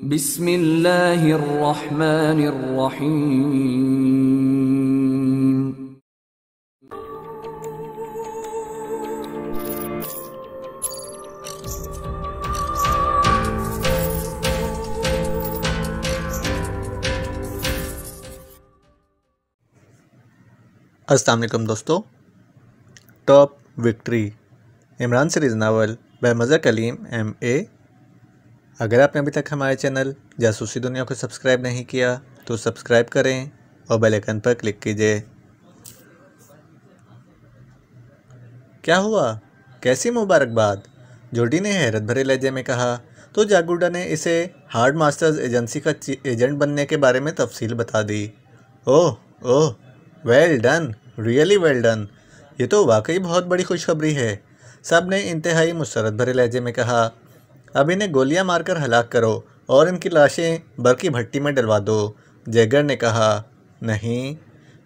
बिस्मिल्लाहिर्रहमानिर्रहीम। अस्सलाम वालेकुम दोस्तों। Top victory Imran series novel by Mazhar Kaleem MA। अगर आपने अभी तक हमारे चैनल जासूसी दुनिया को सब्सक्राइब नहीं किया तो सब्सक्राइब करें और बेल आइकन पर क्लिक कीजिए। क्या हुआ, कैसी मुबारकबाद? जोडी ने हैरत भरे लहजे में कहा तो जागुडा ने इसे हार्ड मास्टर्स एजेंसी का एजेंट बनने के बारे में तफसील बता दी। Oh oh, well done, really well done. ये तो वाकई बहुत बड़ी खुशखबरी है, सब ने इंतहाई मुसरत भरे लहजे में कहा। अब इन्हें गोलियां मारकर हलाक करो और इनकी लाशें बर की भट्टी में डलवा दो, जैगर ने कहा। नहीं,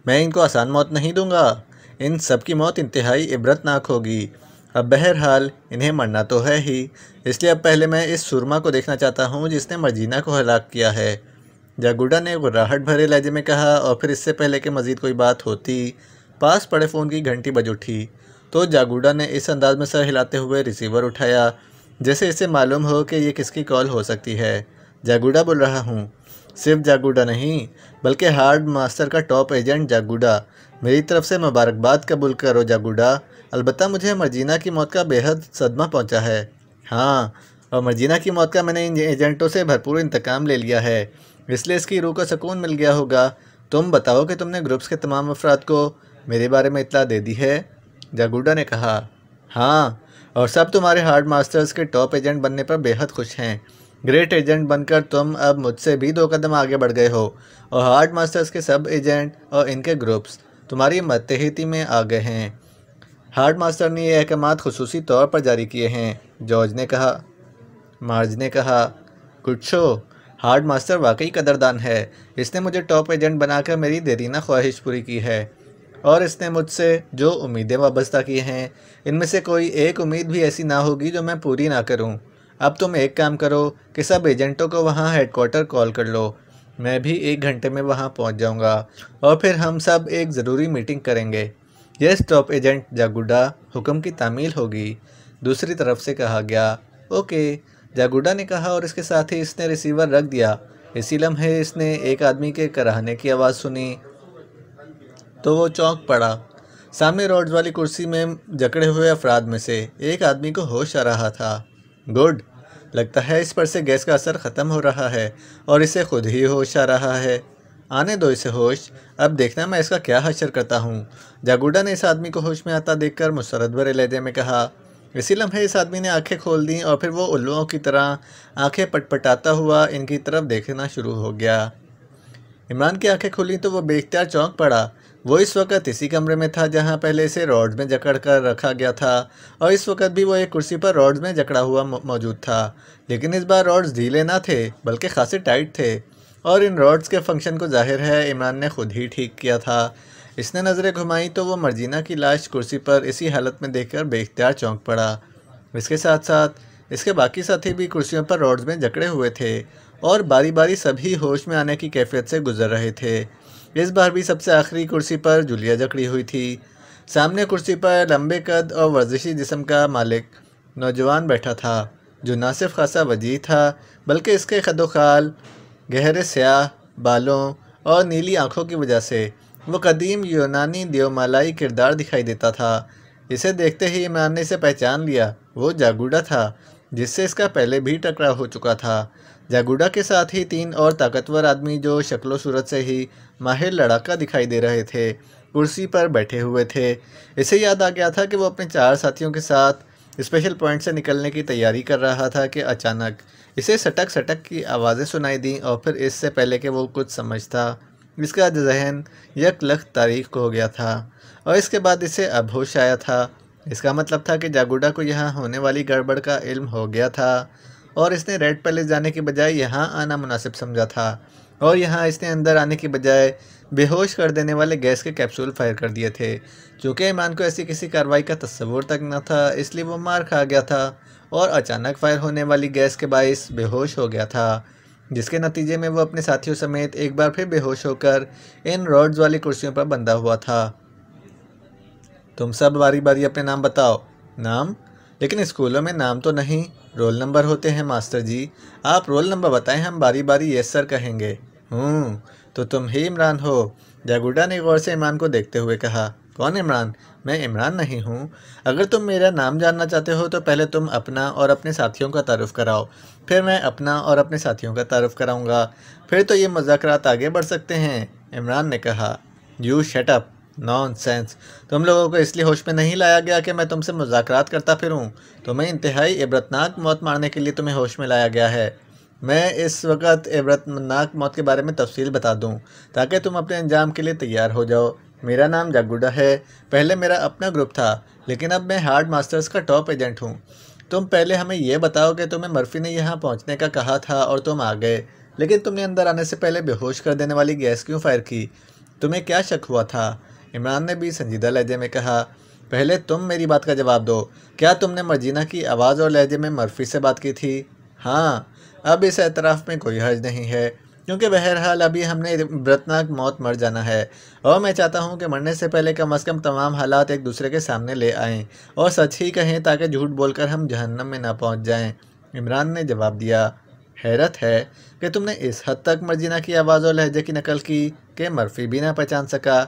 मैं इनको आसान मौत नहीं दूंगा। इन सब की मौत इंतहाई इबरतनाक होगी। अब बहरहाल इन्हें मरना तो है ही, इसलिए अब पहले मैं इस सुरमा को देखना चाहता हूँ जिसने मर्जीना को हलाक किया है, जागुडा ने गुर्राहट भरे लहजे में कहा। और फिर इससे पहले कि मज़ीद कोई बात होती, पास पड़े फ़ोन की घंटी बज उठी तो जागुडा ने इस अंदाज में सर हिलाते हुए रिसीवर उठाया जैसे इसे मालूम हो कि ये किसकी कॉल हो सकती है। जागुडा बोल रहा हूँ। सिर्फ जागुडा नहीं बल्कि हार्ड मास्टर का टॉप एजेंट जागुडा। मेरी तरफ से मुबारकबाद कबूल करो जागुडा। अलबत्ता मुझे मर्जीना की मौत का बेहद सदमा पहुँचा है। हाँ, और मर्जीना की मौत का मैंने इन एजेंटों से भरपूर इंतकाम ले लिया है, इसलिए इसकी रूह को सुकून मिल गया होगा। तुम बताओ कि तुमने ग्रुप्स के तमाम अफराद को मेरे बारे में इत्तला दे दी है, जागुडा ने कहा। हाँ, और सब तुम्हारे हार्ड मास्टर्स के टॉप एजेंट बनने पर बेहद खुश हैं। ग्रेट एजेंट बनकर तुम अब मुझसे भी 2 कदम आगे बढ़ गए हो और हार्ड मास्टर्स के सब एजेंट और इनके ग्रुप्स तुम्हारी मतहती में आ गए हैं। हार्ड मास्टर ने ये अहकामात खुसूसी तौर पर जारी किए हैं, जॉर्ज ने कहा। मार्ज ने कहा, कुछो, हार्ड मास्टर वाकई कदरदान है। इसने मुझे टॉप एजेंट बनाकर मेरी देरीना ख्वाहिश पूरी की है और इसने मुझसे जो उम्मीदें वाबस्ता की हैं इनमें से कोई एक उम्मीद भी ऐसी ना होगी जो मैं पूरी ना करूं। अब तुम एक काम करो कि सब एजेंटों को वहां हेडक्वार्टर कॉल कर लो। मैं भी 1 घंटे में वहां पहुंच जाऊंगा और फिर हम सब एक ज़रूरी मीटिंग करेंगे। यस टॉप एजेंट जागुडा, हुक्म की तामील होगी, दूसरी तरफ से कहा गया। ओके, जागुडा ने कहा और इसके साथ ही इसने रिसीवर रख दिया। इसी लम्हे इसने एक आदमी के कराहने की आवाज़ सुनी तो वो चौंक पड़ा। सामने रोड्स वाली कुर्सी में जकड़े हुए अफराद में से एक आदमी को होश आ रहा था। गुड, लगता है इस पर से गैस का असर ख़त्म हो रहा है और इसे खुद ही होश आ रहा है। आने दो इसे होश, अब देखना मैं इसका क्या हशर करता हूँ, जागुडा ने इस आदमी को होश में आता देखकर मुसरत भरे लहजे में कहा। इसी लम्हे इस आदमी ने आंखें खोल दी और फिर वो उल्लुओं की तरह आंखें पटपटाता हुआ इनकी तरफ देखना शुरू हो गया। इमरान की आंखें खुली तो वो बेख्तियार चौंक पड़ा। वो इस वक्त इसी कमरे में था जहाँ पहले इसे रॉड्स में जकड़ कर रखा गया था और इस वक्त भी वो एक कुर्सी पर रॉड्स में जकड़ा हुआ मौजूद था, लेकिन इस बार रॉड्स ढीले ना थे बल्कि खासे टाइट थे और इन रॉड्स के फंक्शन को जाहिर है इमरान ने खुद ही ठीक किया था। इसने नज़रें घुमाई तो वो मर्जीना की लाश कुर्सी पर इसी हालत में देखकर बेख्तियार चौंक पड़ा। इसके साथ साथ इसके बाकी साथी भी कुर्सियों पर रॉड्स में जकड़े हुए थे और बारी बारी सभी होश में आने की कैफियत से गुजर रहे थे। इस बार भी सबसे आखिरी कुर्सी पर जूलिया जकड़ी हुई थी। सामने कुर्सी पर लंबे कद और वर्जिशी जिस्म का मालिक नौजवान बैठा था जो ना सिर्फ खासा वजीह था बल्कि इसके खदोखाल, गहरे स्याह बालों और नीली आँखों की वजह से वो कदीम यूनानी देवमालाई किरदार दिखाई देता था। इसे देखते ही इमरान ने इसे पहचान लिया। वो जागुडा था जिससे इसका पहले भी टकराव हो चुका था। जागुडा के साथ ही 3 और ताकतवर आदमी जो शक्लो सूरत से ही माहिर लड़ाका दिखाई दे रहे थे कुर्सी पर बैठे हुए थे। इसे याद आ गया था कि वो अपने 4 साथियों के साथ स्पेशल पॉइंट से निकलने की तैयारी कर रहा था कि अचानक इसे सटक सटक की आवाज़ें सुनाई दी और फिर इससे पहले कि वो कुछ समझता इसका जहन यकलख्त तारीख हो गया था और इसके बाद इसे अब होश आया था। इसका मतलब था कि जागुडा को यहाँ होने वाली गड़बड़ का इल्म हो गया था और इसने रेड पैलेस जाने के बजाय यहाँ आना मुनासिब समझा था और यहाँ इसने अंदर आने की बजाय बेहोश कर देने वाले गैस के कैप्सूल फायर कर दिए थे। चूँकि ईमान को ऐसी किसी कार्रवाई का तस्वुर तक न था इसलिए वो मार खा गया था और अचानक फायर होने वाली गैस के बाइस बेहोश हो गया था। जिसके नतीजे में वो अपने साथियों समेत एक बार फिर बेहोश होकर इन रॉड्स वाली कुर्सियों पर बंधा हुआ था। तुम सब बारी बारी अपने नाम बताओ। नाम? लेकिन स्कूलों में नाम तो नहीं, रोल नंबर होते हैं मास्टर जी। आप रोल नंबर बताएं, हम बारी बारी यस सर कहेंगे। तो तुम ही इमरान हो? जागुडा ने गौर से इमरान को देखते हुए कहा। कौन इमरान? मैं इमरान नहीं हूँ। अगर तुम मेरा नाम जानना चाहते हो तो पहले तुम अपना और अपने साथियों का तारुफ कराओ, फिर मैं अपना और अपने साथियों का तारुफ कराऊंगा, फिर तो ये मुज़ाकरात आगे बढ़ सकते हैं। इमरान ने कहा। You shut up, nonsense. तुम लोगों को इसलिए होश में नहीं लाया गया कि मैं तुमसे मुज़ाकरात करता फिरूं। तुम्हें इंतहाई इबरतनाक मौत मारने के लिए तुम्हें होश में लाया गया है। मैं इस वक्त इबरतनाक मौत के बारे में तफसील बता दूं ताकि तुम अपने अंजाम के लिए तैयार हो जाओ। मेरा नाम जागुडा है। पहले मेरा अपना ग्रुप था, लेकिन अब मैं हार्ड मास्टर्स का टॉप एजेंट हूँ। तुम पहले हमें यह बताओ कि तुम्हें मर्फी ने यहाँ पहुँचने का कहा था और तुम आ गए, लेकिन तुमने अंदर आने से पहले बेहोश कर देने वाली गैस क्यों फायर की? तुम्हें क्या शक हुआ था? इमरान ने भी संजीदा लहजे में कहा। पहले तुम मेरी बात का जवाब दो। क्या तुमने मर्जीना की आवाज़ और लहजे में मर्फी से बात की थी? हाँ। अब इस एतराफ़ में कोई हर्ज नहीं है, क्योंकि बहरहाल अभी हमने इबरतनाक मौत मर जाना है, और मैं चाहता हूँ कि मरने से पहले कम अज़ कम तमाम हालात एक दूसरे के सामने ले आएँ और सच ही कहें ताकि झूठ बोलकर हम जहन्नम में ना पहुँच जाएँ। इमरान ने जवाब दिया। हैरत है कि तुमने इस हद तक मर्जीना की आवाज़ और लहजे की नकल की कि मर्फी भी ना पहचान सका।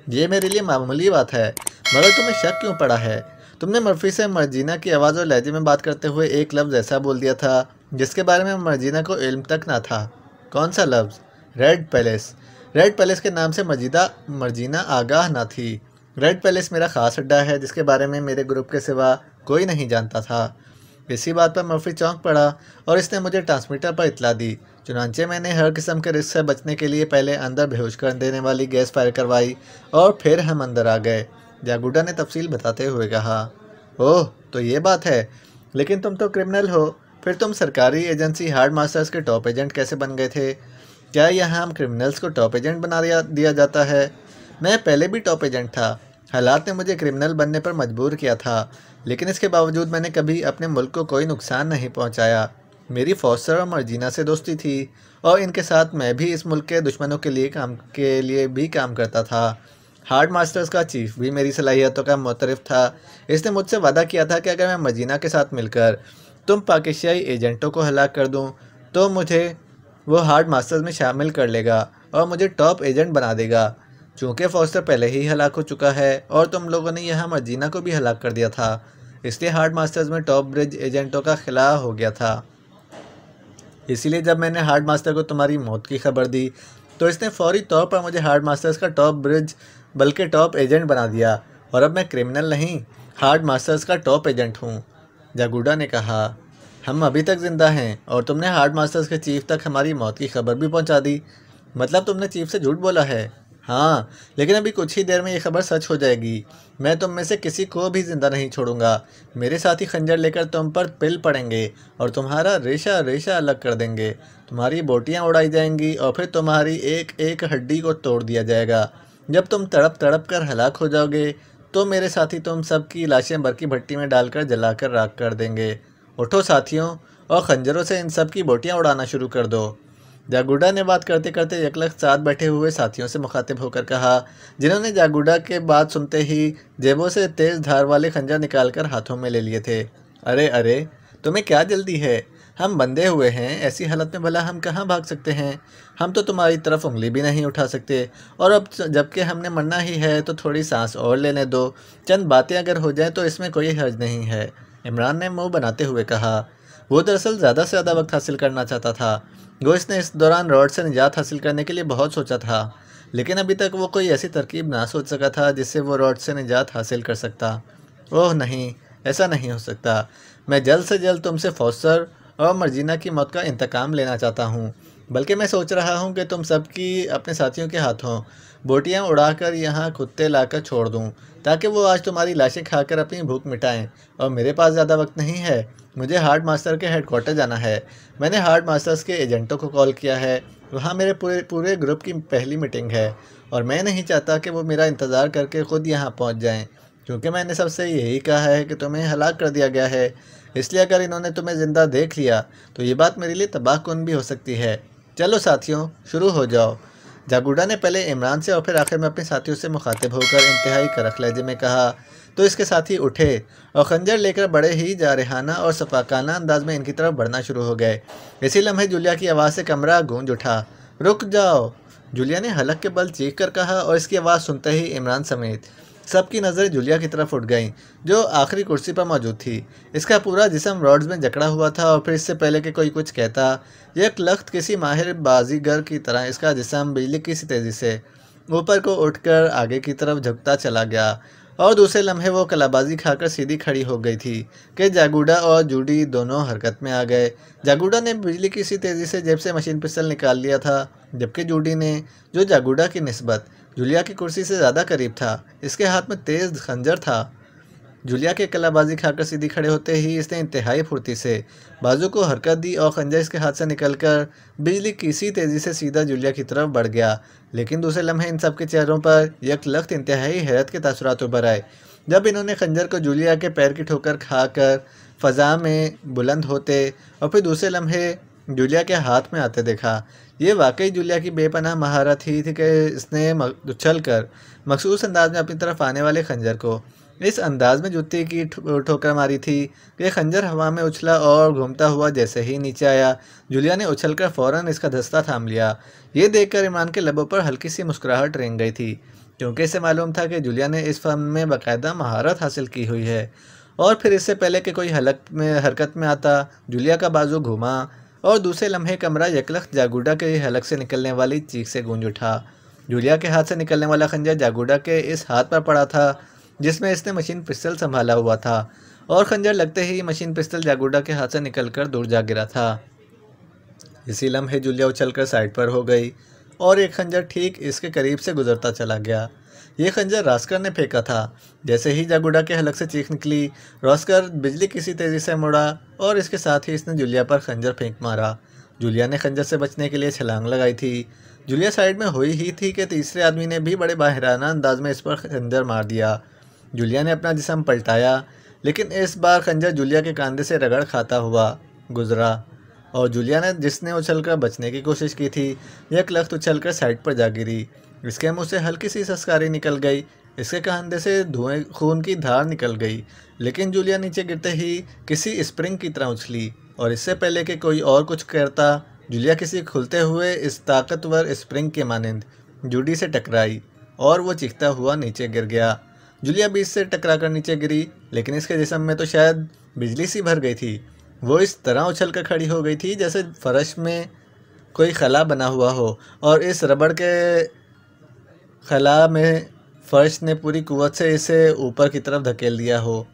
ये मेरे लिए मामूली बात है, मगर तुम्हें शक क्यों पड़ा है? तुमने मर्फी से मर्जीना की आवाज़ और लहजे में बात करते हुए एक लफ्ज़ ऐसा बोल दिया था जिसके बारे में मर्जीना को इल्म तक ना था। कौन सा लफ्ज़? Red palace. रेड पैलेस के नाम से मर्जीना आगाह ना थी। रेड पैलेस मेरा ख़ास अड्डा है जिसके बारे में मेरे ग्रुप के सिवा कोई नहीं जानता था। इसी बात पर मर्फी चौंक पड़ा और इसने मुझे ट्रांसमीटर पर इतला दी। चुनांचे मैंने हर किस्म के रिस्क से बचने के लिए पहले अंदर बेहोश कर देने वाली गैस फायर करवाई और फिर हम अंदर आ गए। जागुडा ने तफसील बताते हुए कहा। ओह, तो ये बात है। लेकिन तुम तो क्रिमिनल हो, फिर तुम सरकारी एजेंसी हार्ड मास्टर्स के टॉप एजेंट कैसे बन गए थे? क्या यहाँ हम क्रिमिनल्स को टॉप एजेंट बना दिया जाता है? मैं पहले भी टॉप एजेंट था। हालात ने मुझे क्रिमिनल बनने पर मजबूर किया था, लेकिन इसके बावजूद मैंने कभी अपने मुल्क को कोई नुकसान नहीं पहुँचाया। मेरी फॉस्टर और मर्जीना से दोस्ती थी और इनके साथ मैं भी इस मुल्क के दुश्मनों के लिए भी काम करता था। हार्ड मास्टर्स का चीफ भी मेरी सलाहियतों का मुतरफ था। इसने मुझसे वादा किया था कि अगर मैं मर्जीना के साथ मिलकर तुम पाकिस्तानी एजेंटों को हलाक कर दूं तो मुझे वो हार्ड मास्टर्स में शामिल कर लेगा और मुझे टॉप एजेंट बना देगा। चूँकि फॉस्टर पहले ही हलाक हो चुका है और तुम लोगों ने यहाँ मर्जीना को भी हलाक कर दिया था, इसलिए हार्ड मास्टर्स में टॉप ब्रिज एजेंटों का खिला हो गया था। इसीलिए जब मैंने हार्ड मास्टर को तुम्हारी मौत की खबर दी तो इसने फौरी तौर पर मुझे हार्ड मास्टर्स का टॉप ब्रिज बल्कि टॉप एजेंट बना दिया, और अब मैं क्रिमिनल नहीं, हार्ड मास्टर्स का टॉप एजेंट हूँ। जागुडा ने कहा। हम अभी तक ज़िंदा हैं और तुमने हार्ड मास्टर्स के चीफ तक हमारी मौत की खबर भी पहुँचा दी। मतलब तुमने चीफ से झूठ बोला है? हाँ, लेकिन अभी कुछ ही देर में ये खबर सच हो जाएगी। मैं तुम में से किसी को भी ज़िंदा नहीं छोड़ूंगा। मेरे साथी खंजर लेकर तुम पर पिल पड़ेंगे और तुम्हारा रेशा रेशा अलग कर देंगे। तुम्हारी बोटियाँ उड़ाई जाएंगी और फिर तुम्हारी एक एक हड्डी को तोड़ दिया जाएगा। जब तुम तड़प तड़प कर हलाक हो जाओगे तो मेरे साथी तुम सबकी लाशें बरकी भट्टी में डालकर जलाकर राख कर देंगे। उठो साथियों, और खंजरों से इन सब की बोटियाँ उड़ाना शुरू कर दो। जागुडा ने बात करते करते यकलख साथ बैठे हुए साथियों से मुखातिब होकर कहा, जिन्होंने जागुडा के बात सुनते ही जेबों से तेज़ धार वाले खंजर निकालकर हाथों में ले लिए थे। अरे अरे, तुम्हें क्या जल्दी है? हम बंधे हुए हैं, ऐसी हालत में भला हम कहाँ भाग सकते हैं? हम तो तुम्हारी तरफ उंगली भी नहीं उठा सकते, और अब जबकि हमने मरना ही है तो थोड़ी सांस और लेने दो। चंद बातें अगर हो जाएं तो इसमें कोई हर्ज नहीं है। इमरान ने मुँह बनाते हुए कहा। वो दरअसल ज़्यादा से ज़्यादा वक्त हासिल करना चाहता था। इसने इस दौरान रॉड से निजात हासिल करने के लिए बहुत सोचा था, लेकिन अभी तक वो कोई ऐसी तरकीब ना सोच सका था जिससे वो रॉड से निजात हासिल कर सकता। ओह नहीं, ऐसा नहीं हो सकता। मैं जल्द से जल्द तुमसे फॉस्टर और मर्जीना की मौत का इंतकाम लेना चाहता हूँ। बल्कि मैं सोच रहा हूँ कि तुम सबकी अपने साथियों के हाथों बोटियाँ उड़ाकर यहाँ कुत्ते लाकर छोड़ दूँ, ताकि वो आज तुम्हारी लाशें खाकर अपनी भूख मिटाएं। और मेरे पास ज़्यादा वक्त नहीं है, मुझे हार्ड मास्टर के हेडक्वार्टर जाना है। मैंने हार्ड मास्टर्स के एजेंटों को कॉल किया है, वहाँ मेरे पूरे ग्रुप की पहली मीटिंग है, और मैं नहीं चाहता कि वो मेरा इंतज़ार करके ख़ुद यहाँ पहुँच जाएँ, क्योंकि मैंने सबसे यही कहा है कि तुम्हें हलाक कर दिया गया है। इसलिए अगर इन्होंने तुम्हें जिंदा देख लिया तो ये बात मेरे लिए तबाहकुन भी हो सकती है। चलो साथियों, शुरू हो जाओ। जागूडा ने पहले इमरान से और फिर आखिर में अपने साथियों से मुखातिब होकर इंतहाई करख लहजे में कहा। तो इसके साथी उठे और खंजर लेकर बड़े ही जारहाना और सफाकाना अंदाज में इनकी तरफ बढ़ना शुरू हो गए। इसी लम्हे जूलिया की आवाज़ से कमरा गूंज उठा। रुक जाओ, जूलिया ने हलक के बल चीख कर कहा और इसकी आवाज़ सुनते ही इमरान समेत सबकी नज़रें जूलिया की तरफ उठ गईं, जो आखिरी कुर्सी पर मौजूद थी। इसका पूरा जिस्म रॉड्स में जकड़ा हुआ था और फिर इससे पहले कि कोई कुछ कहता, यह लख्त किसी माहिर बाजीगर की तरह इसका जिस्म बिजली की सी तेज़ी से ऊपर को उठकर आगे की तरफ झुकता चला गया और दूसरे लम्हे वो कलाबाजी खाकर सीधी खड़ी हो गई थी कि जागूडा और जूडी दोनों हरकत में आ गए। जागूडा ने बिजली की सी तेज़ी से जेब से मशीन पिस्टल निकाल लिया था, जबकि जूडी ने, जो जागूडा की निस्बत जूलिया की कुर्सी से ज़्यादा करीब था, इसके हाथ में तेज़ खंजर था। जूलिया के कलाबाजी खाकर सीधी खड़े होते ही इसने इंतहाई फुर्ती से बाजू को हरकत दी और खंजर इसके हाथ से निकलकर बिजली किसी तेज़ी से सीधा जूलिया की तरफ बढ़ गया। लेकिन दूसरे लम्हे इन सब के चेहरों पर यकलख्त इंतहाई हैरत के तासुरात उभर आए जब इन्होंने खंजर को जूलिया के पैर की ठोकर खाकर फ़ज़ा में बुलंद होते और फिर दूसरे लम्हे जूलिया के हाथ में आते देखा। ये वाकई जूलिया की बेपनाह महारत ही थी कि इसने उछल कर मखसूस अंदाज में अपनी तरफ आने वाले खंजर को इस अंदाज में जूते की ठोकर मारी थी कि खंजर हवा में उछला और घूमता हुआ जैसे ही नीचे आया, जूलिया ने उछलकर फ़ौरन इसका धस्ता थाम लिया। ये देखकर इमरान के लबों पर हल्की सी मुस्कुराहट रेंग गई थी, क्योंकि इसे मालूम था कि जूलिया ने इस फन में बाकायदा महारत हासिल की हुई है। और फिर इससे पहले कि कोई हरकत में आता, जूलिया का बाजू घूमा और दूसरे लम्हे कमरा यकलख्त जागूडा के हलक से निकलने वाली चीख से गूंज उठा। जूलिया के हाथ से निकलने वाला खंजर जागूडा के इस हाथ पर पड़ा था जिसमें इसने मशीन पिस्टल संभाला हुआ था और खंजर लगते ही मशीन पिस्टल जागूडा के हाथ से निकलकर दूर जा गिरा था। इसी लम्हे जूलिया उछलकर साइड पर हो गई और एक खंजर ठीक इसके करीब से गुजरता चला गया। ये खंजर रॉस्कर ने फेंका था। जैसे ही जागूडा के हलक से चीख निकली, रॉस्कर बिजली किसी तेज़ी से मुड़ा और इसके साथ ही इसने जूलिया पर खंजर फेंक मारा। जूलिया ने खंजर से बचने के लिए छलांग लगाई थी। जूलिया साइड में हुई ही थी कि तीसरे आदमी ने भी बड़े माहिराना अंदाज में इस पर खंजर मार दिया। जूलिया ने अपना जिस्म पलटाया, लेकिन इस बार खंजर जूलिया के कंधे से रगड़ खाता हुआ गुजरा और जूलिया ने, जिसने उछलकर बचने की कोशिश की थी, यकलख्त उछलकर साइड पर जा गिरी। इसके मुंह से हल्की सी सस्कारी निकल गई, इसके कंधे से धुएं खून की धार निकल गई। लेकिन जूलिया नीचे गिरते ही किसी स्प्रिंग की तरह उछली और इससे पहले कि कोई और कुछ करता, जूलिया किसी खुलते हुए इस ताकतवर स्प्रिंग के मानंद जूडी से टकराई और वो चीखता हुआ नीचे गिर गया। जूलिया बीच से टकराकर नीचे गिरी, लेकिन इसके जिस्म में तो शायद बिजली सी भर गई थी। वो इस तरह उछल कर खड़ी हो गई थी जैसे फर्श में कोई खला बना हुआ हो और इस रबड़ के खला में फर्श ने पूरी कुव्वत से इसे ऊपर की तरफ धकेल दिया हो।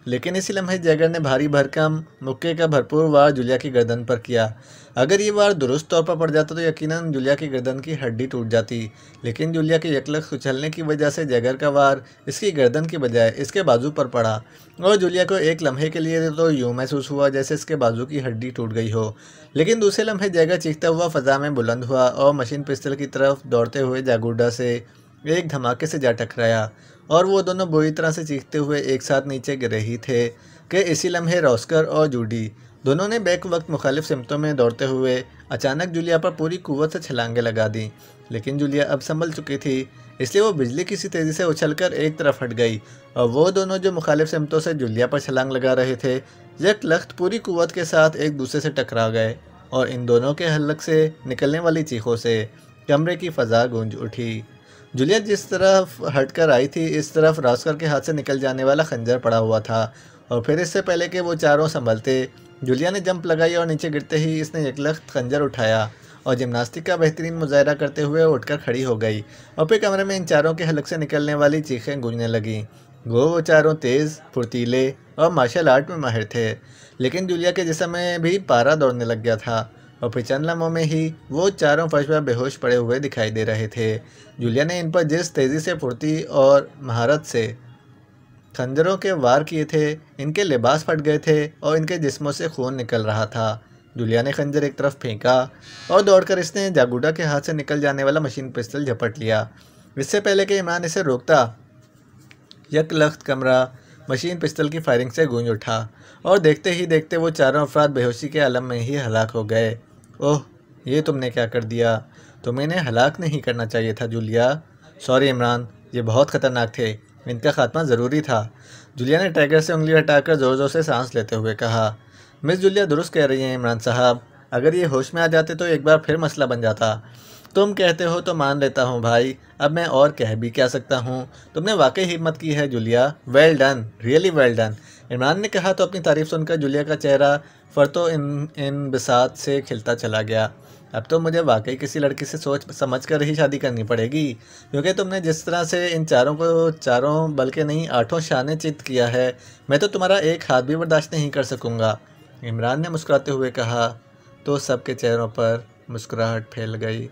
लेकिन इसी लम्हे जैगर ने भारी भरकम मुक्के का भरपूर वार जूलिया की गर्दन पर किया। अगर ये वार दुरुस्त तौर पर पड़ जाता तो यकीनन जूलिया की गर्दन की हड्डी टूट जाती, लेकिन जूलिया के यकलख्त उछलने की वजह से जैगर का वार इसकी गर्दन की बजाय इसके बाजू पर पड़ा और जूलिया को एक लम्हे के लिए तो यूँ महसूस हुआ जैसे इसके बाजू की हड्डी टूट गई हो। लेकिन दूसरे लम्हे जैगर चीखता हुआ फ़ज़ा में बुलंद हुआ और मशीन पिस्टल की तरफ दौड़ते हुए जागूडा से एक धमाके से जा टकराया और वो दोनों बुरी तरह से चीखते हुए एक साथ नीचे गिरे ही थे कि इसी लम्हे रॉस्कर और जूडी दोनों ने बैक वक्त मुखालिफ सिमतों में दौड़ते हुए अचानक जूलिया पर पूरी कुव्वत से छलांगें लगा दी। लेकिन जूलिया अब संभल चुकी थी, इसलिए वो बिजली किसी तेज़ी से उछलकर एक तरफ हट गई और वो दोनों जो मुखालिफ सिमतों से जूलिया पर छलांग लगा रहे थे, यकलख्त पूरी कुव्वत के साथ एक दूसरे से टकरा गए और इन दोनों के हलक से निकलने वाली चीखों से कमरे की फ़ज़ा गूंज उठी। जूलिया जिस तरफ हटकर आई थी, इस तरफ रॉस्कर के हाथ से निकल जाने वाला खंजर पड़ा हुआ था और फिर इससे पहले कि वो चारों संभलते, जूलिया ने जंप लगाई और नीचे गिरते ही इसने यकलख्त खंजर उठाया और जिम्नास्टिक का बेहतरीन मुजाहरा करते हुए उठकर खड़ी हो गई और फिर कमरे में इन चारों के हलक से निकलने वाली चीखें गूंजने लगीं। वो चारों तेज़, फुर्तीले और मार्शल आर्ट में माहिर थे, लेकिन जूलिया के जिस्म में भी पारा दौड़ने लग गया था और फिर चंद लम्हों में ही वो चारों फर्श पर बेहोश पड़े हुए दिखाई दे रहे थे। जूलिया ने इन पर जिस तेज़ी से, फुर्ती और महारत से खंजरों के वार किए थे, इनके लिबास फट गए थे और इनके जिस्मों से खून निकल रहा था। जूलिया ने खंजर एक तरफ फेंका और दौड़कर इसने जागूडा के हाथ से निकल जाने वाला मशीन पिस्टल झपट लिया। इससे पहले कि इमरान इसे रोकता, यकलख्त कमरा मशीन पिस्टल की फायरिंग से गूंज उठा और देखते ही देखते वो चारों अफराद बेहोशी के आलम में ही हलाक हो गए। ओह, ये तुमने क्या कर दिया? तुम्हें इन्हें हलाक नहीं करना चाहिए था जूलिया। सॉरी इमरान, ये बहुत ख़तरनाक थे, इनका खात्मा ज़रूरी था। जूलिया ने टाइगर से उंगली हटाकर ज़ोर ज़ोर से सांस लेते हुए कहा। मिस जूलिया दुरुस्त कह रही हैं इमरान साहब, अगर ये होश में आ जाते तो एक बार फिर मसला बन जाता। तुम कहते हो तो मान लेता हूँ भाई, अब मैं और कह भी क्या सकता हूँ। तुमने वाकई हिम्मत की है Julia, well done, really well done. Imran ने कहा तो अपनी तारीफ सुनकर जूलिया का चेहरा फ़रतो इन बिसात से खिलता चला गया। अब तो मुझे वाकई किसी लड़की से सोच समझ कर ही शादी करनी पड़ेगी, क्योंकि तुमने जिस तरह से इन चारों को चारों बल्कि नहीं 8 शाने चित किया है, मैं तो तुम्हारा एक हाथ भी बर्दाश्त नहीं कर सकूँगा। इमरान ने मुस्कुराते हुए कहा। तो सबके चेहरों पर मुस्कुराहट फैल गई।